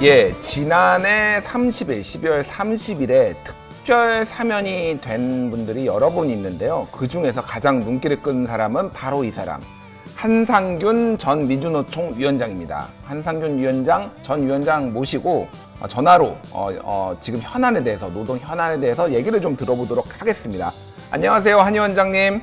예, 지난해 30일, 12월 30일에 특별 사면이 된 분들이 여러 분 있는데요. 그 중에서 가장 눈길을 끈 사람은 바로 이 사람. 한상균 전 민주노총 위원장입니다. 한상균 위원장, 전 위원장 모시고 전화로 지금 현안에 대해서, 노동 현안에 대해서 얘기를 좀 들어보도록 하겠습니다. 안녕하세요, 한 위원장님.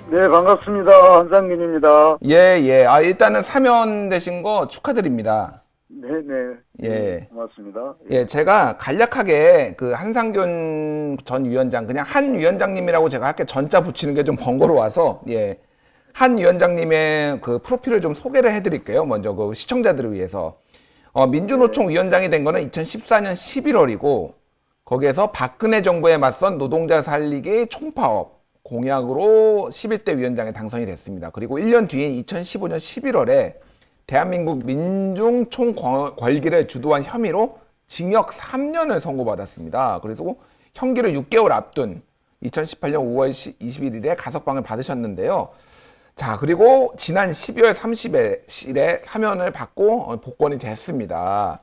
네, 반갑습니다. 한상균입니다. 예. 일단은 사면되신 거 축하드립니다. 네네. 예. 고맙습니다. 예, 제가 간략하게 그 한상균 전 위원장, 그냥 한 위원장님이라고 제가 할게 전자 붙이는 게 좀 번거로워서, 예. 한 위원장님의 그 프로필을 좀 소개를 해드릴게요. 먼저 그 시청자들을 위해서. 민주노총 위원장이 된 거는 2014년 11월이고, 거기에서 박근혜 정부에 맞선 노동자 살리기 총파업 공약으로 11대 위원장에 당선이 됐습니다. 그리고 1년 뒤인 2015년 11월에 대한민국 민중총궐기를 주도한 혐의로 징역 3년을 선고받았습니다. 그래서 형기를 6개월 앞둔 2018년 5월 21일에 가석방을 받으셨는데요. 자, 그리고 지난 12월 30일에 사면을 받고 복권이 됐습니다.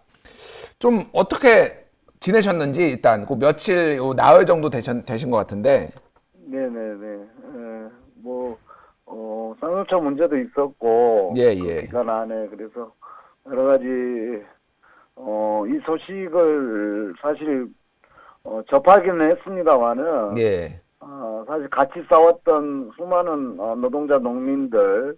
좀 어떻게 지내셨는지 일단 그 며칠, 나흘 정도 되신 것 같은데. 네네네. 쌍용차 문제도 있었고, 예. 그 기간 안에, 그래서 여러 가지, 이 소식을 사실, 접하기는 했습니다만은, 예. 사실 같이 싸웠던 수많은 노동자, 농민들,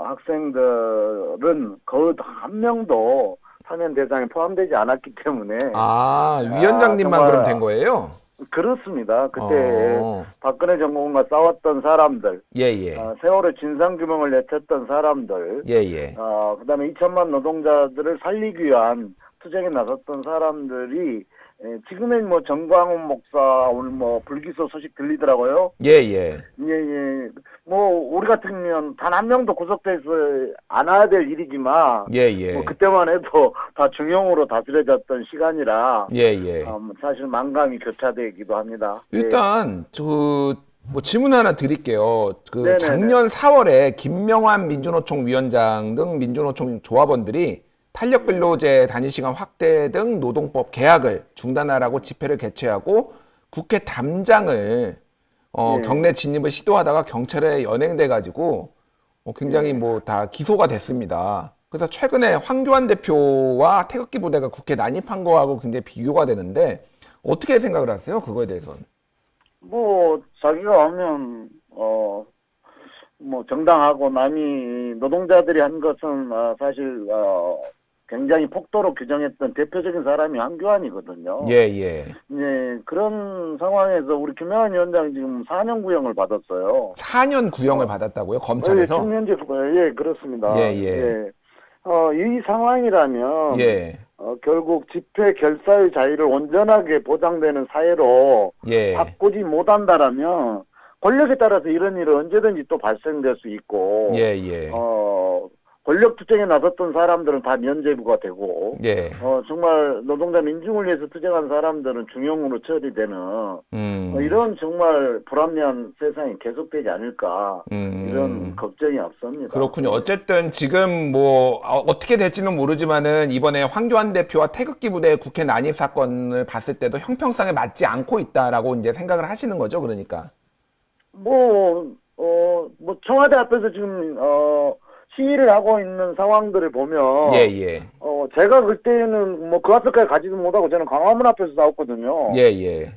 학생들은 거의 한 명도 사면 대상에 포함되지 않았기 때문에, 위원장님만 정말 그럼 된 거예요? 그렇습니다. 그때 박근혜 정권과 싸웠던 사람들, 예. 세월의 진상규명을 내쳤던 사람들, 예. 그다음에 2천만 노동자들을 살리기 위한 투쟁에 나섰던 사람들이 지금은 뭐 정광훈 목사 오늘 뭐 불기소 소식 들리더라고요. 예. 뭐 우리 같으면 단 한 명도 구속돼서 안아야 될 일이지만 예. 뭐 그때만 해도 다 중형으로 다스려졌던 시간이라 예. 사실 만감이 교차되기도 합니다. 일단 뭐 질문 하나 드릴게요. 네네네. 작년 4월에 김명환 민주노총 위원장 등 민주노총 조합원들이 탄력근로제 단위시간 확대 등 노동법 개혁을 중단하라고 집회를 개최하고 국회 담장을 경내 진입을 시도하다가 경찰에 연행돼가지고 굉장히 뭐 다 기소가 됐습니다. 그래서 최근에 황교안 대표와 태극기 부대가 국회 난입한 거하고 굉장히 비교가 되는데 어떻게 생각을 하세요? 그거에 대해서는? 뭐 자기가 하면 뭐 정당하고 남이 노동자들이 한 것은 사실 굉장히 폭도로 규정했던 대표적인 사람이 한교안이거든요. 예. 그런 상황에서 우리 김명환 위원장이 지금 4년 구형을 받았어요. 4년 구형을 받았다고요? 검찰에서? 청년제 예, 그렇습니다. 예. 이 상황이라면 예. 결국 집회 결사의 자유를 온전하게 보장되는 사회로 예. 바꾸지 못한다라면 권력에 따라서 이런 일은 언제든지 또 발생될 수 있고 예. 권력 투쟁에 나섰던 사람들은 다 면죄부가 되고 예. 정말 노동자 민중을 위해서 투쟁한 사람들은 중형으로 처리되는 이런 정말 불합리한 세상이 계속되지 않을까 이런 걱정이 앞섭니다. 그렇군요. 어쨌든 지금 뭐 어떻게 될지는 모르지만은 이번에 황교안 대표와 태극기 부대 국회 난입 사건을 봤을 때도 형평성에 맞지 않고 있다라고 이제 생각을 하시는 거죠, 그러니까. 뭐 청와대 앞에서 지금 시위를 하고 있는 상황들을 보면 예. 제가 그때는 뭐 그 앞에까지 가지도 못하고 저는 광화문 앞에서 싸웠거든요. 예.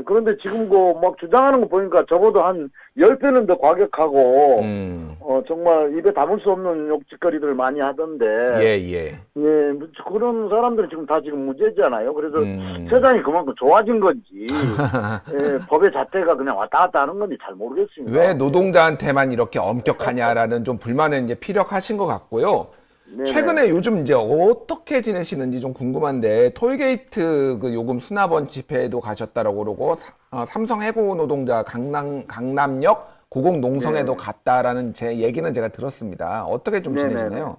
그런데 지금 막 주장하는 거 보니까 저보다 한 10배는 더 과격하고 정말 입에 담을 수 없는 욕짓거리들을 많이 하던데 예. 그런 사람들은 지금 다 지금 무죄잖아요. 그래서 세상이 그만큼 좋아진 건지 법의 잣대가 그냥 왔다 갔다 하는 건지 잘 모르겠습니다. 왜 노동자한테만 이렇게 엄격하냐라는 좀 불만을 이제 피력하신 것 같고요. 네네. 최근에 요즘 이제 어떻게 지내시는지 좀 궁금한데 톨게이트 그 요금 수납원 집회에도 가셨다라고 그러고 삼성 해고 노동자 강남역 고공농성에도 갔다라는 제 얘기는 제가 들었습니다. 어떻게 좀 지내시나요?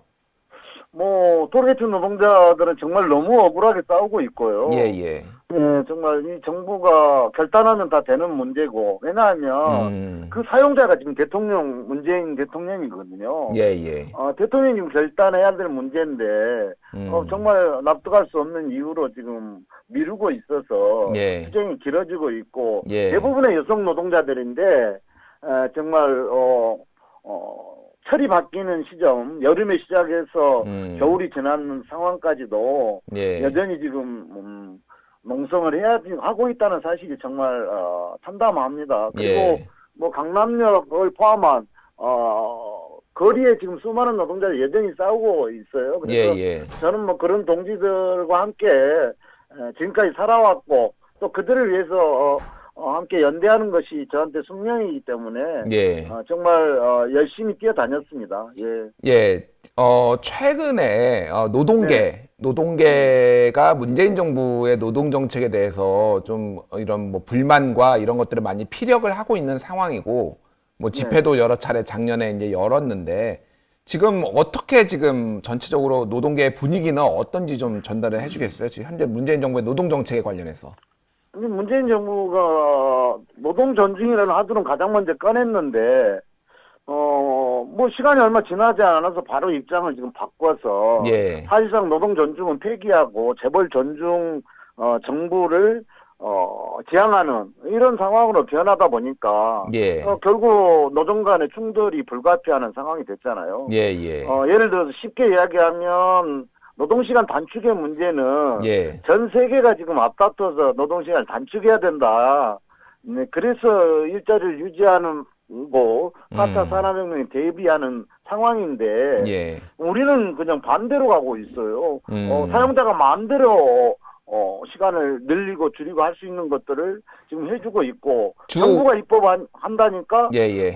톨게이트 노동자들은 정말 너무 억울하게 싸우고 있고요. 예. 예, 정말 이 정부가 결단하면 다 되는 문제고, 왜냐하면 그 사용자가 지금 문재인 대통령이거든요. 예, 예. 대통령이 지금 결단해야 될 문제인데, 정말 납득할 수 없는 이유로 지금 미루고 있어서 예. 투쟁이 길어지고 있고, 예. 대부분의 여성 노동자들인데, 정말, 철이 바뀌는 시점, 여름에 시작해서 겨울이 지나는 상황까지도 예. 여전히 지금 농성을 하고 있다는 사실이 정말 참담합니다. 그리고 예. 뭐 강남역을 포함한 거리에 지금 수많은 노동자들이 여전히 싸우고 있어요. 그래서 예. 저는 뭐 그런 동지들과 함께 지금까지 살아왔고 또 그들을 위해서 함께 연대하는 것이 저한테 숙명이기 때문에 예. 정말 열심히 뛰어다녔습니다. 예. 예. 최근에 노동계가 문재인 정부의 노동 정책에 대해서 좀 이런 뭐 불만과 이런 것들을 많이 피력을 하고 있는 상황이고, 뭐 집회도 여러 차례 작년에 이제 열었는데, 지금 어떻게 지금 전체적으로 노동계의 분위기는 어떤지 좀 전달을 해주겠어요? 지금 현재 문재인 정부의 노동 정책에 관련해서. 문재인 정부가 노동 존중이라는 하도는 가장 먼저 꺼냈는데, 뭐 시간이 얼마 지나지 않아서 바로 입장을 지금 바꿔서 예. 사실상 노동 존중은 폐기하고 재벌 존중 정부를 지향하는 이런 상황으로 변하다 보니까 예. 결국 노동 간의 충돌이 불가피하는 상황이 됐잖아요. 예. 예를 들어서 쉽게 이야기하면 노동시간 단축의 문제는 예. 전 세계가 지금 앞다퉈서 노동시간을 단축해야 된다. 네, 그래서 일자리를 유지하는 거 4차 산업혁명에 대비하는 상황인데 예. 우리는 그냥 반대로 가고 있어요. 사용자가 마음대로 시간을 늘리고 줄이고 할 수 있는 것들을 지금 해주고 있고 정부가 입법한다니까 예.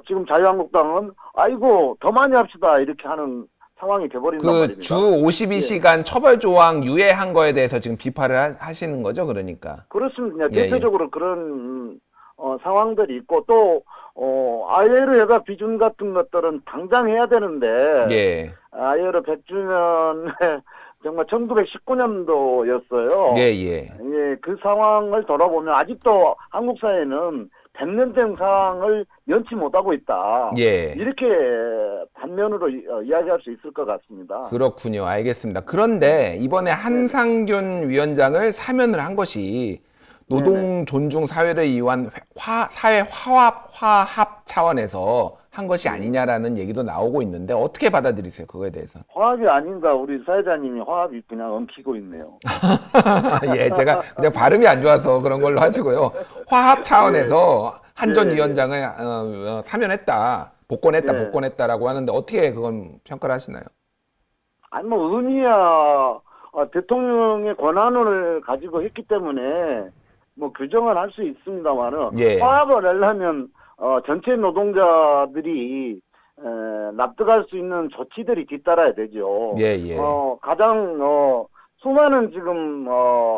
지금 자유한국당은 아이고 더 많이 합시다 이렇게 하는 상황이 돼버린단 말입니다. 주 52시간 처벌 조항 유예한 거에 대해서 지금 비판을 하시는 거죠, 그러니까? 그렇습니다. 대표적으로 그런 상황들이 있고 또 ILO 협약 비준 같은 것들은 당장 해야 되는데 예. ILO 100주년에 정말 1919년도였어요. 예. 그 상황을 돌아보면 아직도 한국 사회는 100년 된 상황을 면치 못하고 있다. 예. 이렇게 반면으로 이야기할 수 있을 것 같습니다. 그렇군요. 알겠습니다. 그런데 이번에 한상균 위원장을 사면을 한 것이 노동 존중 사회를 위한 사회 화합 차원에서 한 것이 아니냐라는 얘기도 나오고 있는데 어떻게 받아들이세요? 그거에 대해서? 화합이 아닌가 우리 사회자님이 화합이 그냥 엉키고 있네요. 예, 제가 그냥 발음이 안 좋아서 그런 걸로 하시고요. 화합 차원에서 한 전 위원장을 사면했다, 복권했다라고 하는데 어떻게 그건 평가를 하시나요? 아니 뭐 의미야 대통령의 권한을 가지고 했기 때문에 뭐 규정을 할 수 있습니다만은 예. 화합을 하려면 전체 노동자들이 납득할 수 있는 조치들이 뒤따라야 되죠. 예. 가장 수많은 지금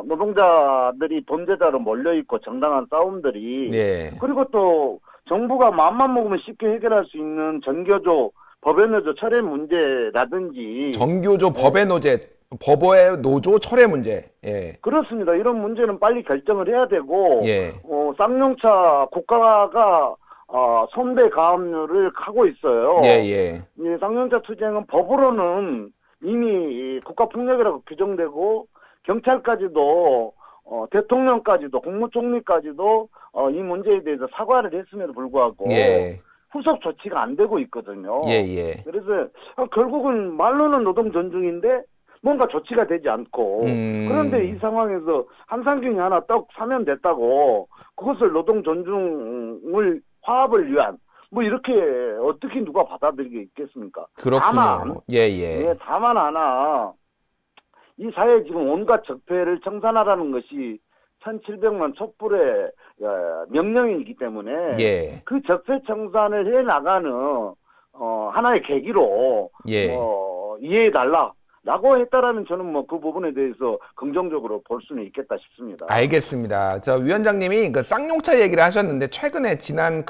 노동자들이 범죄자로 몰려 있고 정당한 싸움들이 예. 그리고 또 정부가 마음만 먹으면 쉽게 해결할 수 있는 전교조, 법외노조 철회 문제라든지 정교조 법의 노조 철회 문제. 예. 그렇습니다. 이런 문제는 빨리 결정을 해야 되고 예. 쌍용차 국가가 손배 가압류를 하고 있어요. 예. 이 쌍용차 투쟁은 법으로는 이미 국가폭력이라고 규정되고 경찰까지도 대통령까지도 국무총리까지도 이 문제에 대해서 사과를 했음에도 불구하고 예. 후속 조치가 안 되고 있거든요. 예. 그래서 결국은 말로는 노동 존중인데 뭔가 조치가 되지 않고 그런데 이 상황에서 한상균이 하나 떡 사면됐다고 그것을 노동 존중을 화합을 위한 뭐 이렇게 어떻게 누가 받아들이겠습니까? 그렇군요. 다만 예. 다만 하나 이 사회에 지금 온갖 적폐를 청산하라는 것이 1700만 촛불의 명령이기 때문에 예. 그 적폐 청산을 해 나가는 하나의 계기로 이해해달라. 라고 했다라면 저는 뭐 그 부분에 대해서 긍정적으로 볼 수는 있겠다 싶습니다. 알겠습니다. 저 위원장님이 그 쌍용차 얘기를 하셨는데 최근에 지난달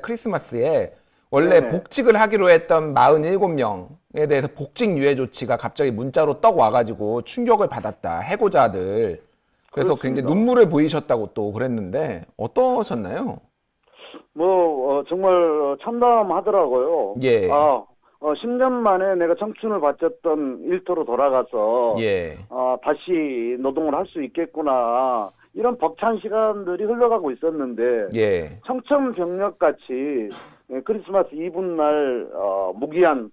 크리스마스에 원래 네네. 복직을 하기로 했던 47명에 대해서 복직 유예 조치가 갑자기 문자로 떡 와가지고 충격을 받았다. 해고자들. 그래서 그렇습니다. 굉장히 눈물을 보이셨다고 또 그랬는데 어떠셨나요? 정말 참담하더라고요. 예, 10년 만에 내가 청춘을 바쳤던 일터로 돌아가서, 예, 다시 노동을 할 수 있겠구나. 이런 벅찬 시간들이 흘러가고 있었는데, 예, 청천벽력같이 크리스마스 이브날, 무기한,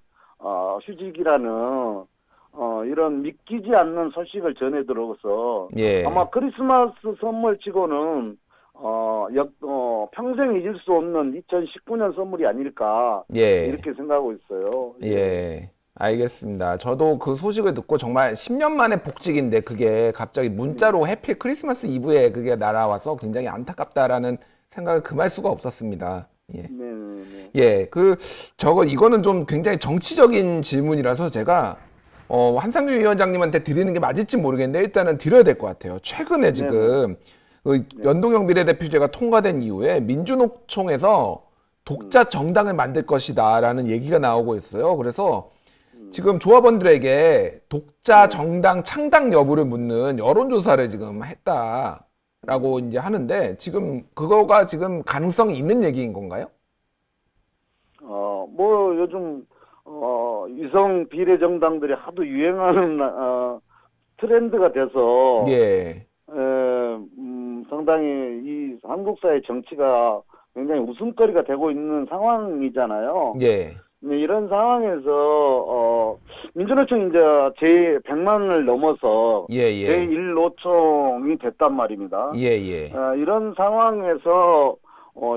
휴직이라는, 이런 믿기지 않는 소식을 전해 들어서, 예, 아마 크리스마스 선물치고는 평생 잊을 수 없는 2019년 선물이 아닐까 예, 이렇게 생각하고 있어요. 예. 알겠습니다. 저도 그 소식을 듣고 정말 10년 만에 복직인데 그게 갑자기 문자로 해필 크리스마스 이브에 그게 날아와서 굉장히 안타깝다라는 생각을 금할 수가 없었습니다. 예. 네네네. 예, 이거는 좀 굉장히 정치적인 질문이라서 제가, 한상규 위원장님한테 드리는 게 맞을지 모르겠는데 일단은 드려야 될 것 같아요. 최근에 지금 그 연동형 비례대표제가 통과된 이후에 민주노총에서 독자 정당을 만들 것이다라는 얘기가 나오고 있어요. 그래서 지금 조합원들에게 독자 정당 창당 여부를 묻는 여론조사를 지금 했다라고 이제 하는데 지금 그거가 지금 가능성이 있는 얘기인 건가요? 요즘 위성 비례 정당들이 하도 유행하는 트렌드가 돼서 예, 상당히 이 한국 사회 정치가 굉장히 웃음거리가 되고 있는 상황이잖아요. 예, 네, 이런 상황에서 민주노총이 이제 제100만을 넘어서 예, 예, 제1노총이 됐단 말입니다. 예, 예, 이런 상황에서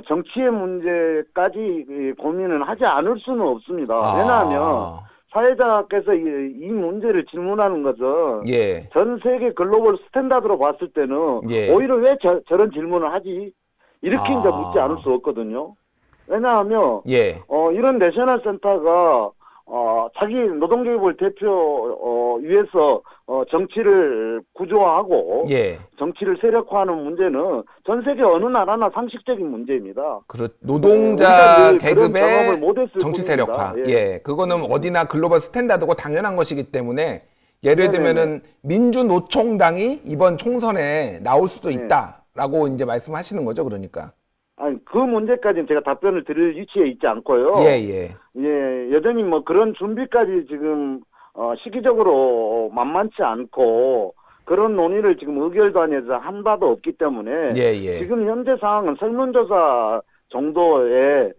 정치의 문제까지 고민은 하지 않을 수는 없습니다. 왜냐하면 사회자께서 이 문제를 질문하는 것은 예, 전 세계 글로벌 스탠다드로 봤을 때는 예. 오히려 왜 저런 질문을 하지? 이렇게 이제 묻지 않을 수 없거든요. 왜냐하면 예, 이런 내셔널 센터가 자기 노동계급을 위해서 정치를 구조화하고 예. 정치를 세력화하는 문제는 전 세계 어느 나라나 상식적인 문제입니다. 노동자 우리가 늘 그런 경험을 계급의 못했을 정치 뿐입니다. 세력화. 예. 예, 그거는 어디나 글로벌 스탠다드고 당연한 것이기 때문에 예를 네네네. 들면은 민주노총당이 이번 총선에 나올 수도 네. 있다라고 이제 말씀하시는 거죠, 그러니까. 아니, 그 문제까지는 제가 답변을 드릴 위치에 있지 않고요. 예, 예. 예, 여전히 뭐 그런 준비까지 지금 시기적으로 만만치 않고 그런 논의를 지금 의결단에서 한 바도 없기 때문에 예, 예. 지금 현재 상황은 설문조사 정도의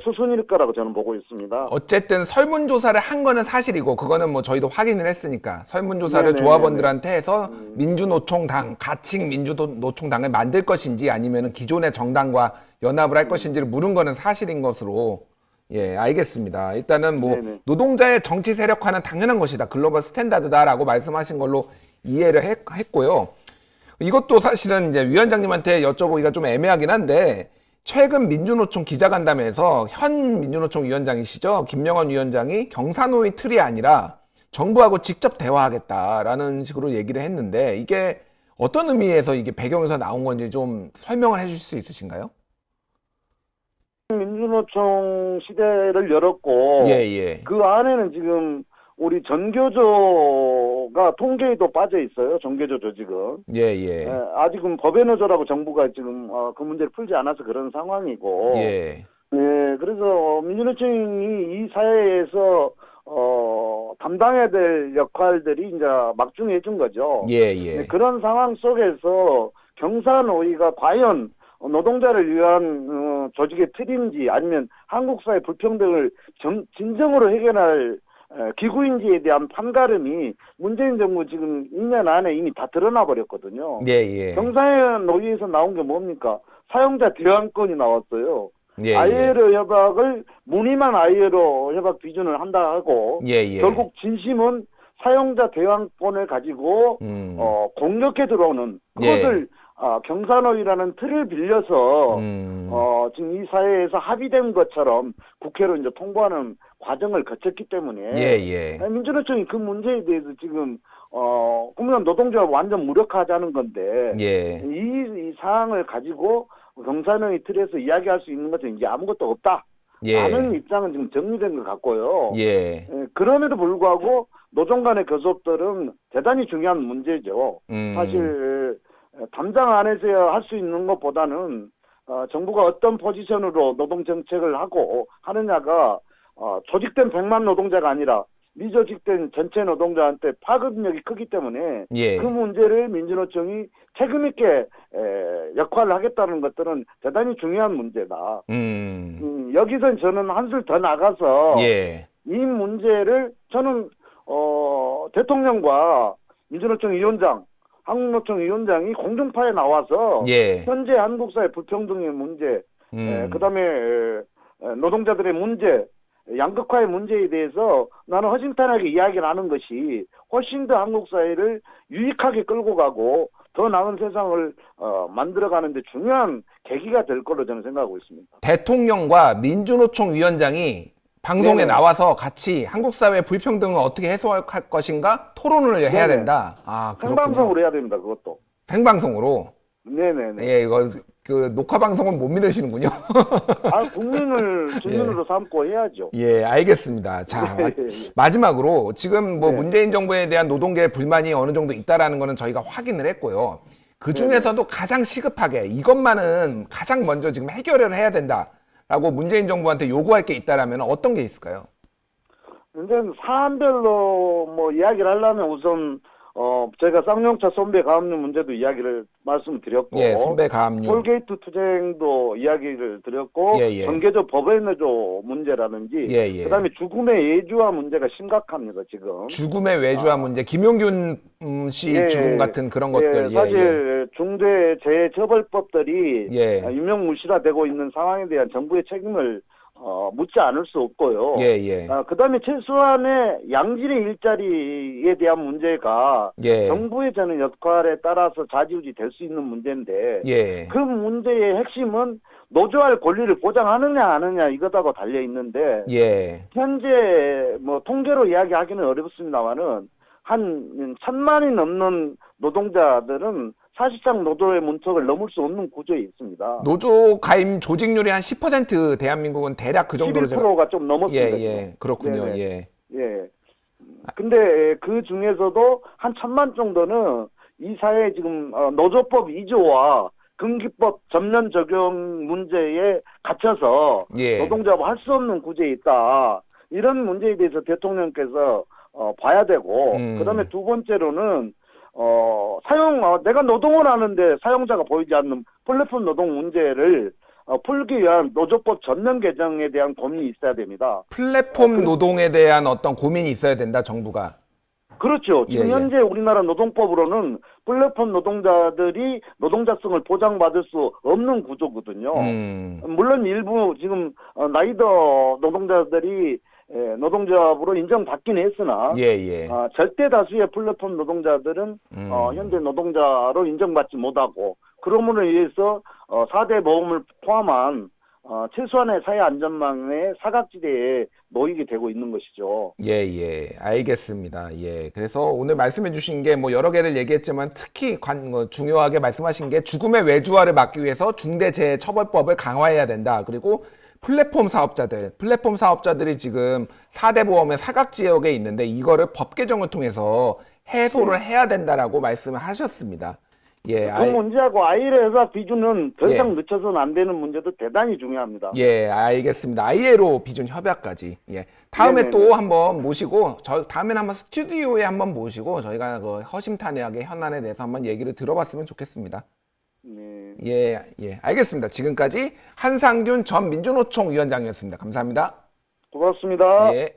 수순일 거라고 저는 보고 있습니다. 어쨌든 설문조사를 한 거는 사실이고 그거는 뭐 저희도 확인을 했으니까 설문조사를 네네네네. 조합원들한테 해서 민주노총당, 가칭 민주노총당을 만들 것인지 아니면 기존의 정당과 연합을 할 것인지를 물은 거는 사실인 것으로 예, 알겠습니다. 일단은 뭐 네네. 노동자의 정치 세력화는 당연한 것이다. 글로벌 스탠다드다라고 말씀하신 걸로 이해를 했고요. 이것도 사실은 이제 위원장님한테 여쭤보기가 좀 애매하긴 한데 최근 민주노총 기자간담회에서 현 민주노총 위원장이시죠? 김명환 위원장이 경사노위 틀이 아니라 정부하고 직접 대화하겠다라는 식으로 얘기를 했는데 이게 어떤 의미에서 이게 배경에서 나온 건지 좀 설명을 해주실 수 있으신가요? 민주노총 시대를 열었고 예, 예. 그 안에는 지금 우리 전교조가 통계에도 빠져 있어요. 전교조 조직은. 예, 예. 아직은 법에 넣어줘라고 정부가 지금 그 문제를 풀지 않아서 그런 상황이고. 예. 그래서 민주노총이 이 사회에서 담당해야 될 역할들이 이제 막중해진 거죠. 예, 예. 그런 상황 속에서 경사노위가 과연 노동자를 위한 조직의 틀인지 아니면 한국 사회 불평등을 진정으로 해결할 기구인지에 대한 판가름이 문재인 정부 지금 2년 안에 이미 다 드러나 버렸거든요. 예, 예. 경사노위에서 나온 게 뭡니까? 사용자 대항권이 나왔어요. 예, ILO 협약을 무늬만 ILO 협약 비준을 한다 하고 예, 예. 결국 진심은 사용자 대항권을 가지고 공격해 들어오는 그것을 경사노위라는 틀을 빌려서 지금 이 사회에서 합의된 것처럼 국회로 이제 통보하는 과정을 거쳤기 때문에 예, 예. 민주노총이 그 문제에 대해서 지금 국민의힘 노동조합 완전 무력화하자는 건데 예. 이 사항을 가지고 경사노위 틀에서 이야기할 수 있는 것은 이제 아무것도 없다. 예. 라는 입장은 지금 정리된 것 같고요. 예. 그럼에도 불구하고 노종 간의 교섭들은 대단히 중요한 문제죠. 사실 담당 안에서 할 수 있는 것보다는 정부가 어떤 포지션으로 노동 정책을 하고 하느냐가 조직된 100만 노동자가 아니라 미조직된 전체 노동자한테 파급력이 크기 때문에 예. 그 문제를 민주노총이 책임 있게 역할을 하겠다는 것들은 대단히 중요한 문제다. 여기서 저는 한술 더 나가서 예. 이 문제를 저는 대통령과 민주노총 위원장, 한국노총 위원장이 공중파에 나와서 예. 현재 한국 사회 불평등의 문제, 그다음에 노동자들의 문제, 양극화의 문제에 대해서 나는 허심탄회하게 이야기를 하는 것이 훨씬 더 한국 사회를 유익하게 끌고 가고 더 나은 세상을 만들어가는 데 중요한 계기가 될 거로 저는 생각하고 있습니다. 대통령과 민주노총 위원장이 방송에 네네. 나와서 같이 한국 사회 불평등을 어떻게 해소할 것인가 토론을 해야 네네. 된다. 아, 그렇군요. 생방송으로 해야 됩니다. 그것도. 생방송으로. 네네네. 예, 이거 그 녹화 방송은 못 믿으시는군요. 국민을 주민으로 삼고 해야죠. 예, 알겠습니다. 자, 예, 예. 마지막으로 지금 뭐 네. 문재인 정부에 대한 노동계의 불만이 어느 정도 있다라는 거는 저희가 확인을 했고요. 그 중에서도 가장 시급하게 이것만은 가장 먼저 지금 해결을 해야 된다라고 문재인 정부한테 요구할 게 있다라면 어떤 게 있을까요? 이제 사안별로 뭐 이야기를 하려면 우선 제가 쌍용차 선배 가압류 문제도 이야기를 말씀드렸고, 예, 선배 가압류. 톨게이트 투쟁도 이야기를 드렸고, 예, 예. 전개조 법외노조 문제라든지, 예, 예. 그다음에 죽음의 예주화 문제가 심각합니다 지금. 죽음의 외주화 문제, 김용균 씨 예, 죽음 같은 그런 것들. 예, 사실 중대 재해처벌법들이 예. 유명무실화되고 있는 상황에 대한 정부의 책임을 묻지 않을 수 없고요. 예, 예. 그다음에 최소한의 양질의 일자리에 대한 문제가 예. 정부의 저는 역할에 따라서 좌지우지 될 수 있는 문제인데 예. 그 문제의 핵심은 노조할 권리를 보장하느냐 안 하느냐 이거하고 달려 있는데 예. 현재 뭐 통계로 이야기하기는 어렵습니다만은 한 1,000만이 넘는 노동자들은 사실상 노조의 문턱을 넘을 수 없는 구조에 있습니다. 노조 가입 조직률이 한 10% 대한민국은 대략 그 정도로 11%가 좀 예, 넘었습니다. 예. 그렇군요. 네네. 예. 예. 근데 그 중에서도 한 1,000만 정도는 이 사회에 지금 노조법 2조와 금기법 전면 적용 문제에 갇혀서 예. 노동자하고 할 수 없는 구조에 있다. 이런 문제에 대해서 대통령께서 봐야 되고 그다음에 두 번째로는 내가 노동을 하는데 사용자가 보이지 않는 플랫폼 노동 문제를 풀기 위한 노조법 전면 개정에 대한 고민이 있어야 됩니다. 플랫폼 노동에 대한 어떤 고민이 있어야 된다, 정부가. 그렇죠. 지금 예, 예. 현재 우리나라 노동법으로는 플랫폼 노동자들이 노동자성을 보장받을 수 없는 구조거든요. 물론 일부 지금 라이더 노동자들이 노동조합으로 인정받긴 했으나 예, 예. 절대 다수의 플랫폼 노동자들은 현재 노동자로 인정받지 못하고 그러므로 인해서 4대 보험을 포함한 최소한의 사회 안전망의 사각지대에 놓이게 되고 있는 것이죠. 예, 예. 알겠습니다. 예. 그래서 오늘 말씀해 주신 게 뭐 여러 개를 얘기했지만 특히 중요하게 말씀하신 게 죽음의 외주화를 막기 위해서 중대재해처벌법을 강화해야 된다. 그리고 플랫폼 사업자들이 지금 4대 보험의 사각지역에 있는데 이거를 법 개정을 통해서 해소를 해야 된다라고 말씀을 하셨습니다. 예, 그 문제하고 아이를 회사 비준은 더 이상 예. 늦춰서는 안 되는 문제도 대단히 중요합니다. 예, 알겠습니다. ILO 비준 협약까지. 예. 다음에 네네네. 또 한번 모시고, 다음에는 한번 스튜디오에 한번 모시고, 저희가 그 허심탄회하게 현안에 대해서 한번 얘기를 들어봤으면 좋겠습니다. 네. 예, 예. 알겠습니다. 지금까지 한상균 전 민주노총 위원장이었습니다. 감사합니다. 고맙습니다. 예.